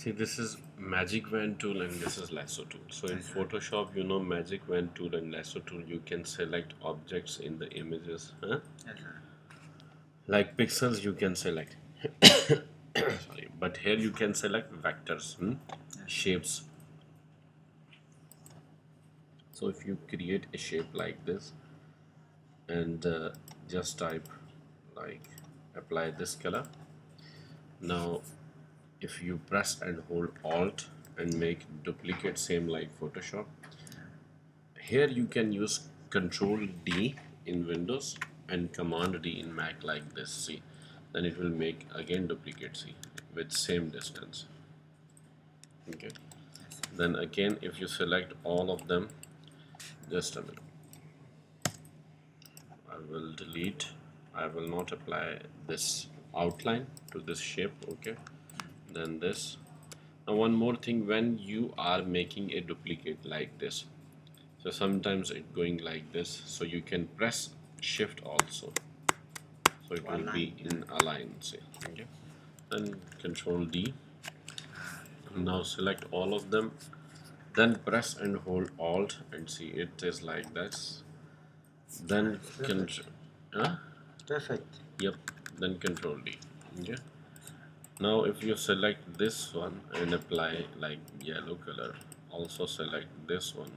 See, this is magic wand tool and this is lasso tool. So in Photoshop, you know, magic wand tool and lasso tool, you can select objects in the images, huh? Yes, sir. Like pixels you can select. Sorry, but here you can select vectors, shapes. So if you create a shape like this and just type like apply this color. Now if you press and hold alt and make duplicate same like Photoshop, here you can use Control D in Windows and Command D in Mac like this. See, then it will make again duplicate, see, with same distance. Okay, then again if you select all of them, just a minute, I will delete, I will not apply this outline to this shape. Okay, then this. Now one more thing, when you are making a duplicate like this, so sometimes it going like this, so you can press shift also, so it will be in align, say. Okay, then Control D. Now select all of them, then press and hold alt and see it is like this. Then Perfect. yep, then Control D. Okay, now if you select this one and apply like yellow color, also select this one,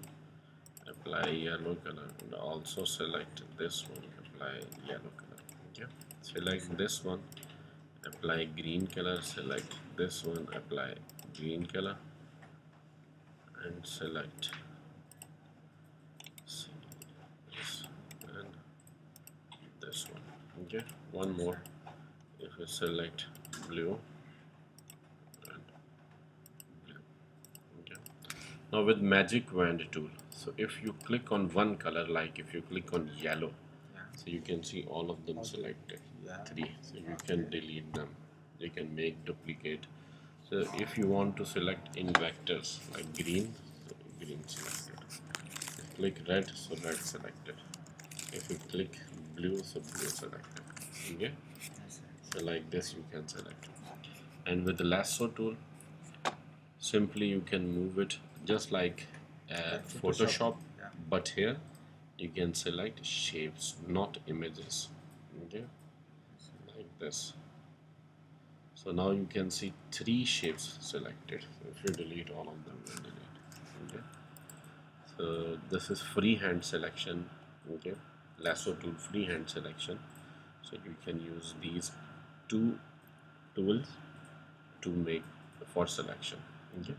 apply yellow color, and also select this one, apply yellow color. Okay, select this one, apply green color, select this one, apply green color, and select this and this one. Okay, one more, if you select blue and blue. Okay, now with magic wand tool, so if you click on one color, like if you click on yellow, so you can see all of them selected, three, so you can delete them, you can make duplicate. So if you want to select in vectors like green, so green selected, click red, so red selected, if you click blue, so blue selected. Okay, so like this you can select. And with the lasso tool, simply you can move it just like Photoshop, but here you can select shapes, not images. Okay, like this. So now you can see three shapes selected. So if you delete all of them, we'll delete. Okay, so this is freehand selection. Okay, lasso tool freehand selection. So you can use these two tools to make for selection. Okay.